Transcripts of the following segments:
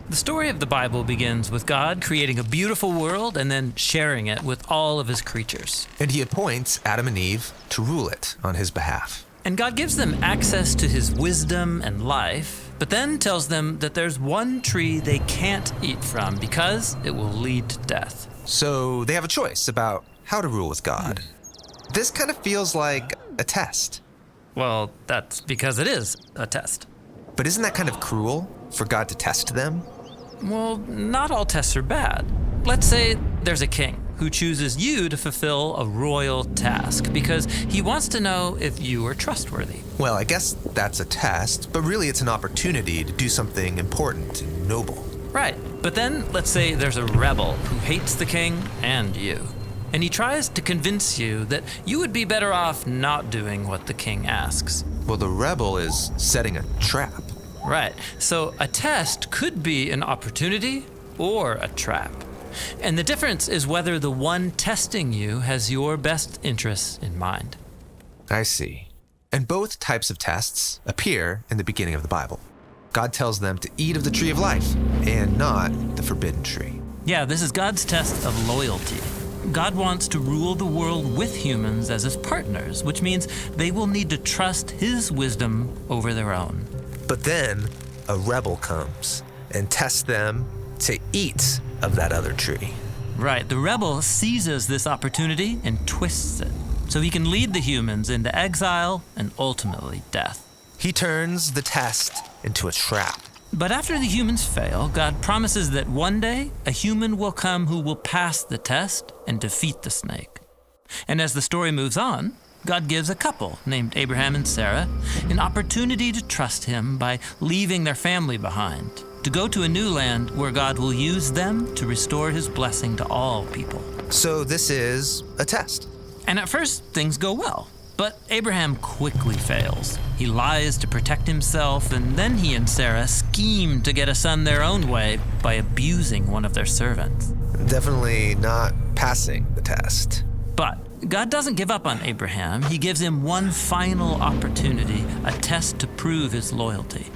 The story of the Bible begins with God creating a beautiful world and then sharing it with all of his creatures. And he appoints Adam and Eve to rule it on his behalf. And God gives them access to his wisdom and life, but then tells them that there's one tree they can't eat from because it will lead to death. So they have a choice about how to rule with God. This kind of feels like a test. Well, that's because it is a test. But isn't that kind of cruel for God to test them? Well, not all tests are bad. Let's say there's a king who chooses you to fulfill a royal task because he wants to know if you are trustworthy. Well, I guess that's a test, but really it's an opportunity to do something important and noble. Right, but then let's say there's a rebel who hates the king and you. And he tries to convince you that you would be better off not doing what the king asks. Well, the rebel is setting a trap. Right, so a test could be an opportunity or a trap. And the difference is whether the one testing you has your best interests in mind. I see. And both types of tests appear in the beginning of the Bible. God tells them to eat of the tree of life and not the forbidden tree. Yeah, this is God's test of loyalty. God wants to rule the world with humans as his partners, which means they will need to trust his wisdom over their own. But then a rebel comes and tests them to eat of that other tree. Right, the rebel seizes this opportunity and twists it, so he can lead the humans into exile and ultimately death. He turns the test into a trap. But after the humans fail, God promises that one day a human will come who will pass the test and defeat the snake. And as the story moves on, God gives a couple named Abraham and Sarah an opportunity to trust him by leaving their family behind, to go to a new land where God will use them to restore his blessing to all people. So this is a test. And at first, things go well. But Abraham quickly fails. He lies to protect himself, and then he and Sarah scheme to get a son their own way by abusing one of their servants. Definitely not passing the test. But God doesn't give up on Abraham. He gives him one final opportunity, a test to prove his loyalty.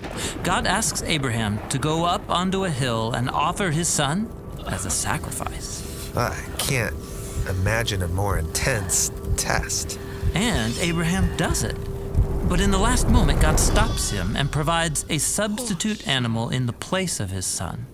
God asks Abraham to go up onto a hill and offer his son as a sacrifice. I can't imagine a more intense test. And Abraham does it. But in the last moment, God stops him and provides a substitute animal in the place of his son.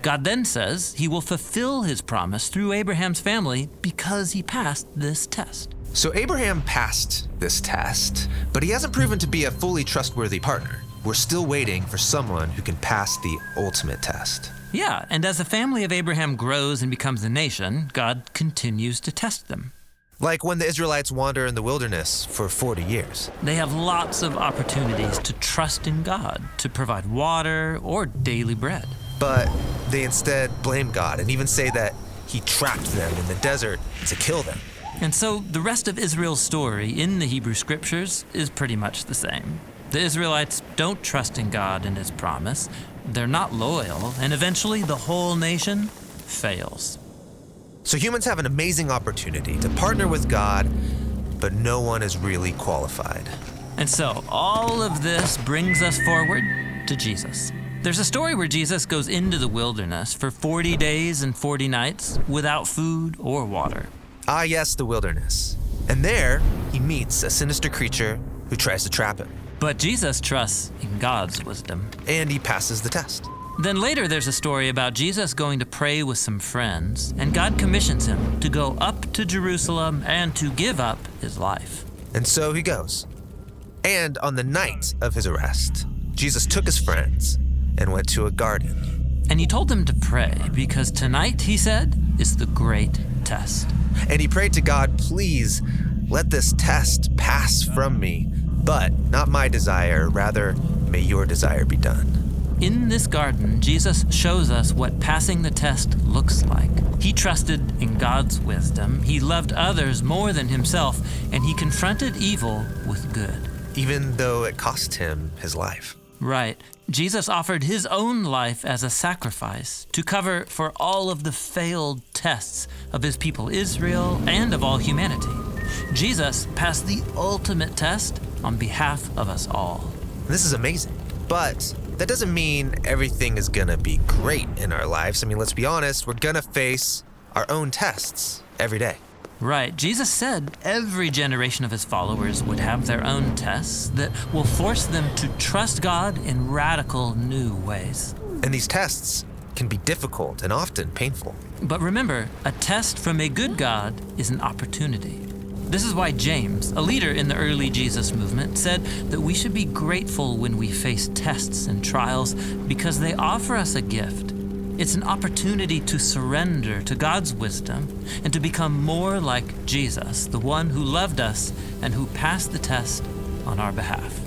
God then says he will fulfill his promise through Abraham's family because he passed this test. So Abraham passed this test, but he hasn't proven to be a fully trustworthy partner. We're still waiting for someone who can pass the ultimate test. Yeah, and as the family of Abraham grows and becomes a nation, God continues to test them. Like when the Israelites wander in the wilderness for 40 years. They have lots of opportunities to trust in God, to provide water or daily bread. But they instead blame God and even say that he trapped them in the desert to kill them. And so the rest of Israel's story in the Hebrew scriptures is pretty much the same. The Israelites don't trust in God and his promise. They're not loyal, and eventually the whole nation fails. So humans have an amazing opportunity to partner with God, but no one is really qualified. And so all of this brings us forward to Jesus. There's a story where Jesus goes into the wilderness for 40 days and 40 nights without food or water. Ah, yes, the wilderness. And there, he meets a sinister creature who tries to trap him. But Jesus trusts in God's wisdom. And he passes the test. Then later there's a story about Jesus going to pray with some friends, and God commissions him to go up to Jerusalem and to give up his life. And so he goes. And on the night of his arrest, Jesus took his friends and went to a garden. And he told them to pray because tonight, he said, is the great test. And he prayed to God, please let this test pass from me, but not my desire, rather may your desire be done. In this garden, Jesus shows us what passing the test looks like. He trusted in God's wisdom, he loved others more than himself, and he confronted evil with good. Even though it cost him his life. Right. Jesus offered his own life as a sacrifice to cover for all of the failed tests of his people Israel and of all humanity. Jesus passed the ultimate test on behalf of us all. This is amazing. But that doesn't mean everything is gonna be great in our lives. I mean, let's be honest, we're gonna face our own tests every day. Right. Jesus said every generation of his followers would have their own tests that will force them to trust God in radical new ways. And these tests can be difficult and often painful. But remember, a test from a good God is an opportunity. This is why James, a leader in the early Jesus movement, said that we should be grateful when we face tests and trials because they offer us a gift. It's an opportunity to surrender to God's wisdom and to become more like Jesus, the one who loved us and who passed the test on our behalf.